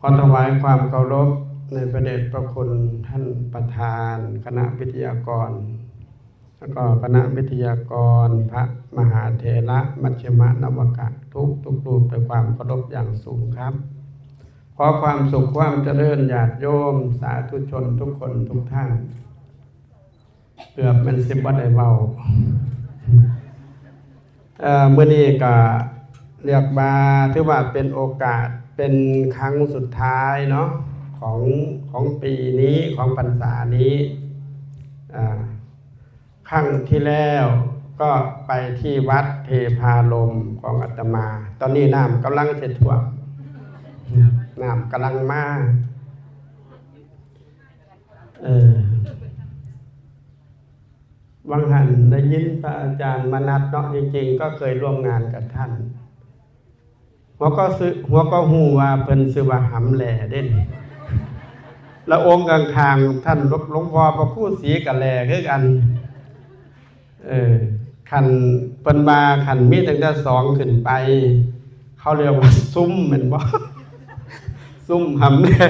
ขอถวายความเคารพในพระเดชพระคุณท่านประธานคณะวิทยากรแล้วก็คณะวิทยากรพระมหาเถระมัชฌิมนวกะทุกรูปด้วยความเคารพอย่างสูงครับขอความสุขความเจริญญาติโยมสาธุชนทุกคนทุกท่านเกือบมันสิบวัดได้เบาเมื่อนี้ก็เรียกมาถือว่าเป็นโอกาสเป็นครั้งสุดท้ายเนาะของปีนี้ของพรรษานี้ครั้งที่แล้วก็ไปที่วัดเทพาลมของอาตมา ตอนนี้น้ำกำลังจะท่วมน้ำกำลังมาวังหันได้ยินพระอาจารย์มนัสเนาะจริงๆก็เคยร่วมงานกับท่านหัวก็หูว่าเพิ่นชื่อว่าหำแหล่เด่นแล้วองค์กลางทางท่านหลวงพ่อพระครูศรีกะแหล่คือกันขันเพิ่นมาขันมีตั้งแต่2ขึ้นไปเขาเรียกว่าซุ้มเหมือนบ่ซุ้มหำแหล่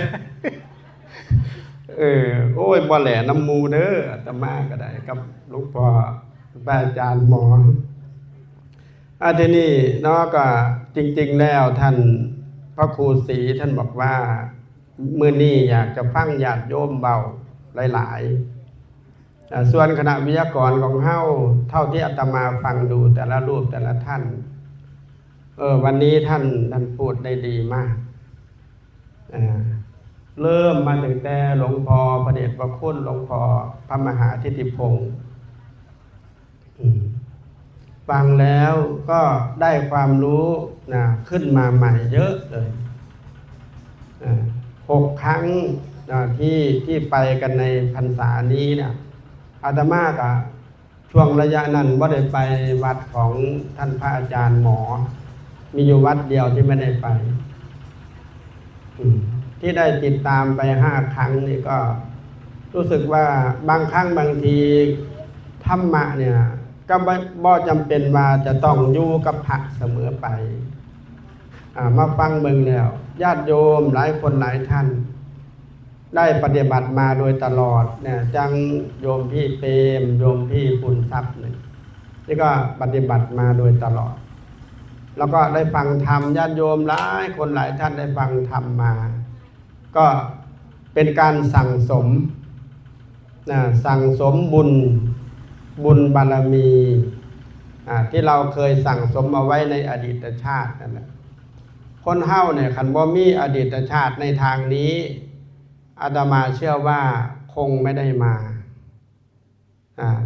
โอ้ยบ่แหล่น้ำมูเด้ออาตมาก็ได้กับหลวงพ่อพระอาจารย์หมอทีนี้เนาะก็จริงๆแล้วท่านพระครูศรีท่านบอกว่ามื้อนี้อยากจะฟังญาติโยมเบาหลายๆส่วนคณะวิทยากรของเฮาเท่าที่อาตมาฟังดูแต่ละรูปแต่ละท่านวันนี้ท่านพูดได้ดีมากเริ่มมาตั้งแต่หลวงพ่อพระเดชพระคุณหลวงพ่อพระมหาทิติพงศ์ฟังแล้วก็ได้ความรู้ขึ้นมาใหม่เยอะเลย6 ครั้งที่ไปกันในพรรษานี้เนี่ยอาตมาก็ช่วงระยะนั้นว่าได้ไปวัดของท่านพระอาจารย์หมอมีอยู่วัดเดียวที่ไม่ได้ไปที่ได้ติดตามไป5 ครั้งนี่ก็รู้สึกว่าบางครั้งบางทีธรรมะเนี่ยก็บ่จำเป็นว่าจะต้องอยู่กับพระเสมอไปมาฟังเบิ่งแล้วญาติโยมหลายคนหลายท่านได้ปฏิบัติมาโดยตลอดเนี่ยจังโยมพี่เปรมโยมพี่ปุณทรัพย์นี่ก็ปฏิบัติมาโดยตลอดแล้วก็ได้ฟังธรรมญาติโยมหลายคนหลายท่านได้ฟังธรรมมาก็เป็นการสั่งสมบุญบารมีที่เราเคยสั่งสมเอาไว้ในอดีตชาตินั่นแหละคนเฮาเนี่ยคันบ่มีอดีตชาติในทางนี้อาตมาเชื่อว่าคงไม่ได้มา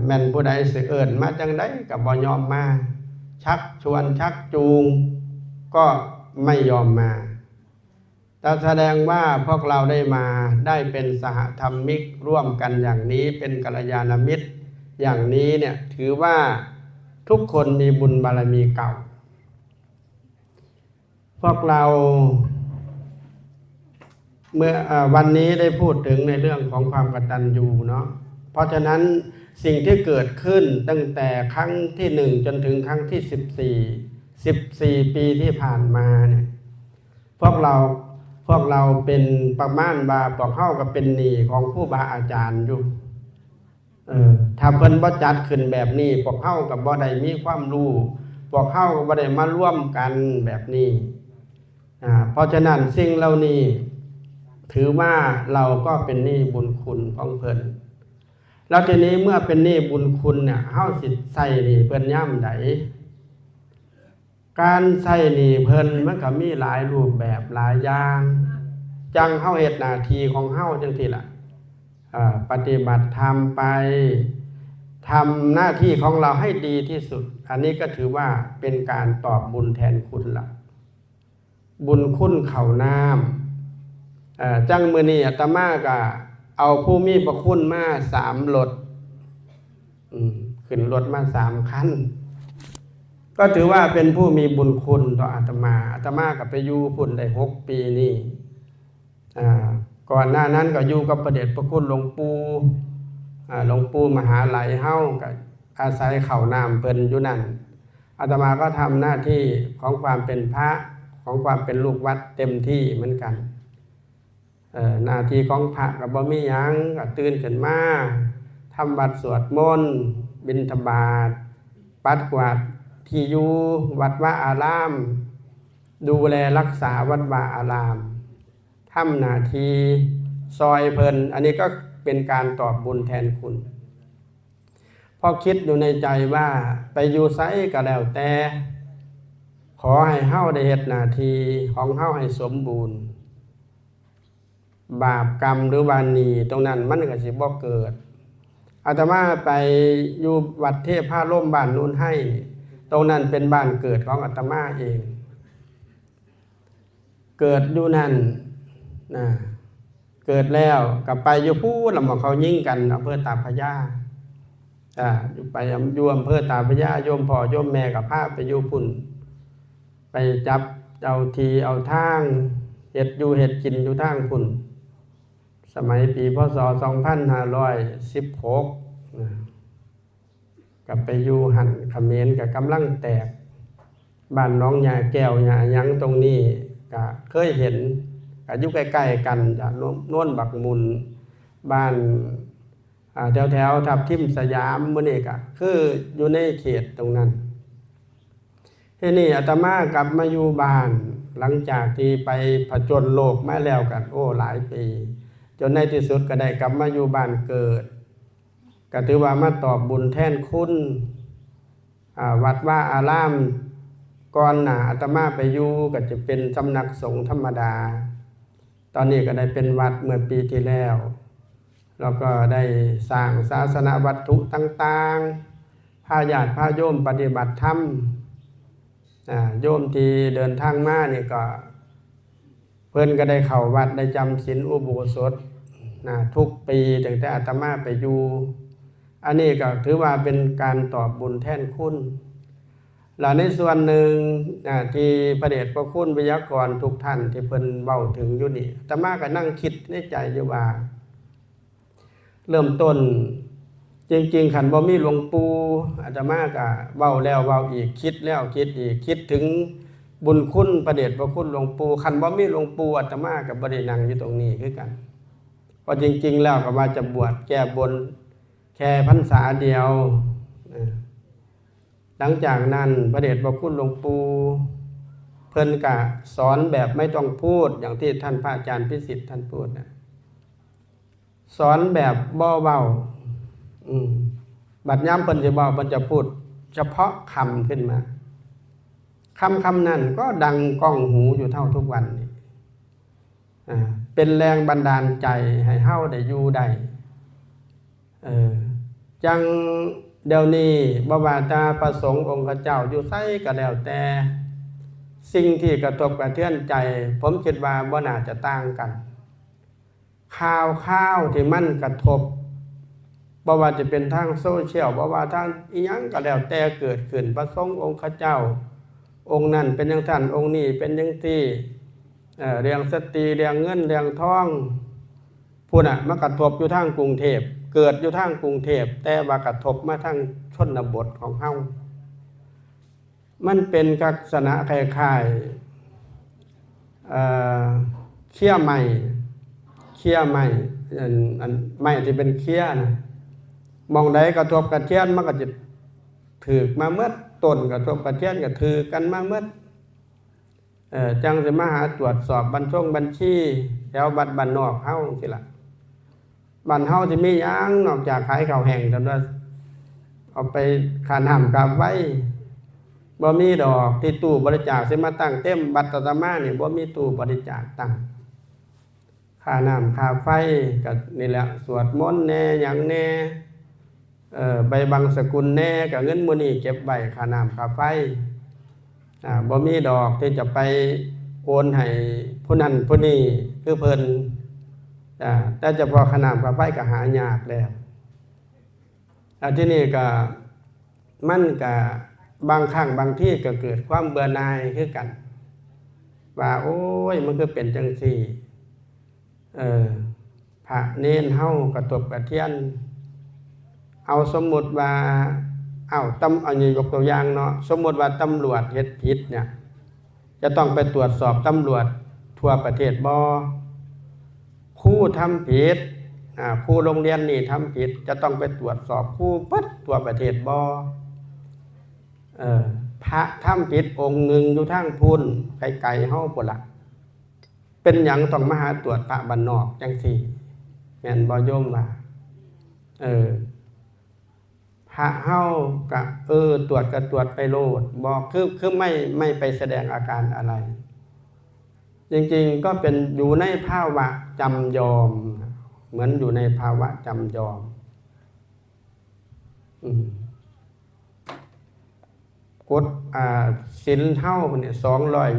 แม่นผู้ใดสิเอิ้นมาจังได๋ก็บ่ยอมมาชักชวนชักจูงก็ไม่ยอมมาแต่แสดงว่าพวกเราได้มาได้เป็นสหธรรมิกร่วมกันอย่างนี้เป็นกัลยาณมิตรอย่างนี้เนี่ยถือว่าทุกคนมีบุญบารมีเก่าพวกเราเมื่อวันนี้ได้พูดถึงในเรื่องของความกตัญญูเนาะเพราะฉะนั้นสิ่งที่เกิดขึ้นตั้งแต่ครั้งที่1จนถึงครั้งที่14ปีที่ผ่านมาเนี่ยพวกเราเป็นประมาณว่าพวกเฮาก็เป็นหนี้ของครูบาอาจารย์อยู่ถ้าเพิ่นบ่จัดขึ้นแบบนี้พวกเฮาก็บ่ได้มีความรู้พวกเฮาก็บ่ได้มาร่วมกันแบบนี้เพราะฉะนั้นสิ่งเหล่านี้ถือว่าเราก็เป็นหนี้บุญคุณของเพิ่นแล้วทีนี้เมื่อเป็นหนี้บุญคุณเนี่ยเฮาสิใส่หนี้เพิ่นยามใดการใส่หนี้เพิ่นมันก็มีหลายรูปแบบหลายอย่างจังเฮาเฮ็ดหน้าที่ของเฮาจังซี่ล่ะปฏิบัติธรรมไปทำหน้าที่ของเราให้ดีที่สุดอันนี้ก็ถือว่าเป็นการตอบบุญแทนคุณละบุญคุณเข้าน้ำจังมื้อนี้อาตมาก็เอาผู้มีพระคุณมา3 รถขึ้นรถมา3 คันก็ถือว่าเป็นผู้มีบุญคุณต่ออาตมาก็ไปอยู่พุ่นได้6 ปีนี่ก่อนหน้านั้นก็อยู่กับพระเดชพระคุณหลวงปู่มหาไหลเฮาก็อาศัยข้าวน้ำเพิ่นอยู่นั่นอาตมาก็ทำหน้าที่ของความเป็นพระของความเป็นลูกวัดเต็มที่เหมือนกัน หน้าที่ของพระก็บ่มีหยังก็ตื่นขึ้นมาทำวัดสวดมนต์บิณฑบาตปัดกวาดที่อยู่วัดวาอารามดูแลรักษาวัดวาอารามทำหน้าที่ซอยเพิ่นอันนี้ก็เป็นการตอบบุญแทนคุณพอคิดอยู่ในใจว่าไปอยู่ไสก็แล้วแต่ขอให้เฮาได้เฮ็ดหน้าที่ของเฮาให้สมบูรณ์บาปกรรมหรือวานีตรงนั้นมันก็สิบ่เกิดอาตมาไปอยู่วัดเทพผ้าร่มบ้านนู้นให้ตรงนั้นเป็นบ้านเกิดของอาตมาเองเกิดอยู่นั่นนะเกิดแล้วกลับไปอยู่พูดลำบอกเขายิ่งกันอำเภอตาพระยาอยู่ไปอยู่อำเภอตาพระยาโยมพ่อโยมแม่กับพาไปอยู่พุ่นไปจับเอาทีเอาทางเห็ดอยู่เห็ดกินอยู่ทางพุ่นสมัยปีพศ 2516กับไปอยู่หันเขมรกับกำลังแตกบ้านน้องยาแก้วยายังตรงนี้ก็เคยเห็นอยู่ใกล้ๆกันจากโน่นบักมุนบ้านแถวทับทิมสยามมื้อนี้ก็คืออยู่ในเขตตรงนั้นที่นี่อาตมากลับมาอยู่บ้านหลังจากที่ไปผจญโลกมาแล้วกันหลายปีจนในที่สุดก็ได้กลับมาอยู่บ้านเกิดก็ถือว่ามาตอบบุญแทนคุณวัดว่าอารามก่อนหน้าอาตมาไปอยู่ก็จะเป็นสำนักสงฆ์ธรรมดาตอนนี้ก็ได้เป็นวัดเมื่อปีที่แล้วแล้วก็ได้สร้างศาสนวัตถุต่างๆพาญาติพาโยมปฏิบัติธรรมโยมที่เดินทางมานี่ก็เพิ่นก็ได้เข้าวัดได้จำศีลอุโบสถทุกปีตั้งแต่อาตมาไปอยู่อันนี้ก็ถือว่าเป็นการตอบบุญแทนคุณและในส่วนหนึ่งที่พระเดชพระคุณวิทยากรทุกท่านที่เพิ่นเว้าถึงอยู่นี่อาตมาก็นั่งคิดในใจอยู่ว่าเริ่มต้นจริงๆขันบ่มีหลวงปู่อาตมาก็เว้าแล้วเว้าอีกคิดแล้วคิดอีกคิดถึงบุญคุณพระเดชพระคุณหลวงปู่ขันบ่มีหลวงปู่อาตมาก็บ่ได้นั่งอยู่ตรงนี้คือกันเพราะจริงๆแล้วก็ว่าจะบวชแก้บนแค่พรรษาเดียวหลังจากนั้นพระเดชพระคุณหลวงปู่เพิ่นก็สอนแบบไม่ต้องพูดอย่างที่ท่านพระอาจารย์พิสิทธิ์ท่านพูดสอนแบบบ่เว้าบัดย้ำเพิ่นจะบอกเพิ่นจะพูดเฉพาะคำขึ้นมาคำนั้นก็ดังก้องหูอยู่เท่าทุกวันนี้เป็นแรงบันดาลใจให้เฮาได้อยู่ได้จังเดี๋ยวนี้บ่ว่าแต่พระสงฆ์องค์เจ้าอยู่ไสก็แล้วแต่สิ่งที่กระทบกระเทือนใจผมคิดว่าบ่น่าจะต่างกันข่าวที่มันกระทบบ่ว่าจะเป็นทางโซเชียลบ่ว่าทางอีหยังก็แล้วแต่เกิดขึ้นพระสงฆ์องค์เจ้าองค์นั้นเป็นจังซั่นองค์นี้เป็นจังซี่เรื่องสตรีเรื่องเงินเรื่องทองพุ่นมันกระทบอยู่ทางกรุงเทพเกิดอยู่ทางกรุงเทพแต่ว่ากระทบมาทางชนบทของเฮามันเป็นลักษณะคล้ายๆเขี้ยไม้อันไม้ที่เป็นเขี้ยนะมองใดกระทบกระเทือนมันก็จะถือมาเมื่อต้นกระทบกระเทือนก็ถือกันมาเมื่อจังสิมาหาตรวจสอบบัญชีแถวบัดบ้านนอกเฮาสิล่ะบ้านเฮาสิมีหยังนอกจากขายข้าวแห้งแต่ว่าเอาไปค่าน้ำกราบไว้บ่มีดอกที่ตู้บริจาคสิมาตั้งเต็มบัตรอาตมานี่บ่มีตู้บริจาคตั้งค่าน้ำค่าไฟก็นี่แหละสวดมนต์แน่หยังแน่ใบบังสกุลแน่ก็เงินมื้อนี้เก็บไว้ค่าน้ำค่าไฟบ่มีดอกที่จะไปโอนให้ผู้นั้นผู้นี้คือเพิ่นแต่เฉพาะค่าน้ำค่าไฟก็หายากแล้วที่นี่ก็มันก็บางครั้งบางที่ก็เกิดความเบื่อหน่ายคือกันว่าโอ้ยมันก็เป็นจังซี่พระเนรเฮากระทบกระเทือนเอาสมมุติว่าอันนี้ยกตัวอย่างเนาะสมมุติว่าตำรวจเฮ็ดผิดเนี่ยจะต้องไปตรวจสอบตำรวจทั่วประเทศบ่ ครูทำผิดครูโรงเรียนนี่ทำผิดจะต้องไปตรวจสอบครูปั๊ดตัวประเทศบ่พระทำผิดองค์หนึ่งอยู่ทางพุ่นไกลๆเฮาพุ่นล่ะเป็นหยังต้องมาหาตรวจพระบ้านนอกจังซี่แม่นบ่โยมว่าพระเฮาก็ตรวจก็ตรวจไปโลดบ่คือไม่ไปแสดงอาการอะไรจริงๆก็เป็นอยู่ในภาวะจำยอมเหมือนอยู่ในภาวะจำยอมกฎศีลเท่าเนี่ย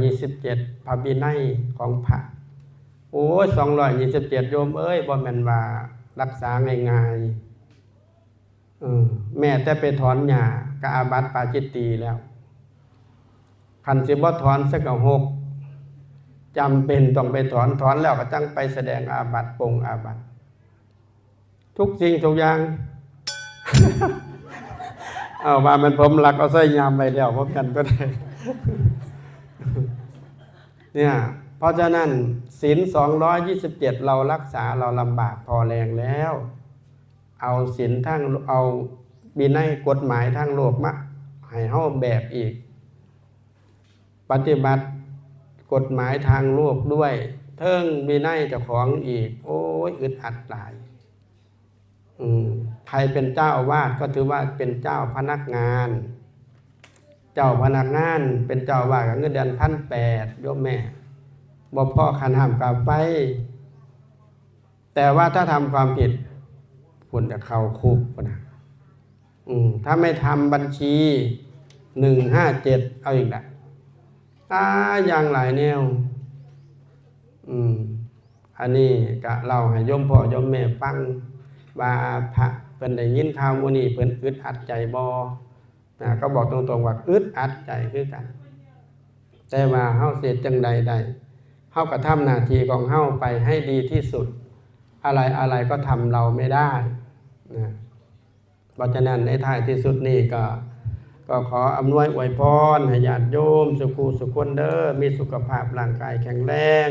227พระวินัยของพระโอ้ย227โยมเอ้ยบ่แม่นว่ารักษาง่ายๆแม่แต่ไปถอนหญ้าก็อาบัติปาจิตตีแล้วคันสิบ่ถอนสัก6จำเป็นต้องไปถอนแล้วก็จังไปแสดงอาบัติปงอาบัติทุกสิ่งทุกอย่าง เอาว่ามันผมหลักเอาใส่ยามไปแล้วพบกันก็ได้ เนี่ยเพราะฉะนั้นศีล227เรารักษาเราลำบากพอแรงแล้วเอาศีลทั้งเอาวินัยกฎหมายทั้งโลกมาให้เฮาแบบอีกปฏิบัติกฎหมายทางโลกด้วยเทิงวินัยเจ้าของอีกโอ้ยอึดอัดหลายใครเป็นเจ้าอาวาสก็ถือว่าเป็นเจ้าพนักงานเจ้าพนักงานเป็นเจ้าอาวาสกับเงินเดือน1,800โยมแม่บ่พอคันห้ามกลับไปแต่ว่าถ้าทำความผิดคุณจะเข้าคุกนะถ้าไม่ทำบัญชี157เอาอีกละอย่างหลายแนวอันนี้ก็เล่าให้โยมพ่อโยมแม่ฟังว่าพระเพิ่นได้ยินข่าวมื้อนี้เพิ่นอึดอัดใจบ่ก็บอกตรงๆว่าอึดอัดใจคือกันแต่ว่าเฮาสิจังใดได้เฮาก็ทำหน้าที่ของเฮาไปให้ดีที่สุดอะไรก็ทำเราไม่ได้นะเพราะฉะนั้นในท้ายที่สุดนี่ก็ขออำนวยอวยพรให้ญาติโยมสุขุสุขคนเด้อมีสุขภาพร่างกายแข็งแรง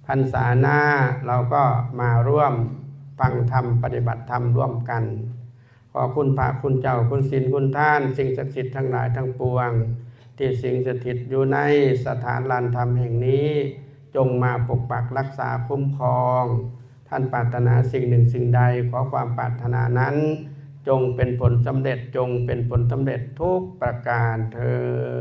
พรรษาหน้าเราก็มาร่วมฟังธรรมปฏิบัติธรรมร่วมกันขอคุณพระคุณเจ้าคุณศีลคุณท่านสิ่งศักดิ์สิทธิ์ทั้งหลายทั้งปวงที่สิงสถิตอยู่ในสถานลานธรรมแห่งนี้จงมาปกปักรักษาคุ้มครองท่านปรารถนาสิ่งหนึ่งสิ่งใดขอความปรารถนานั้นจงเป็นผลสำเร็จจงเป็นผลสำเร็จทุกประการเทอญ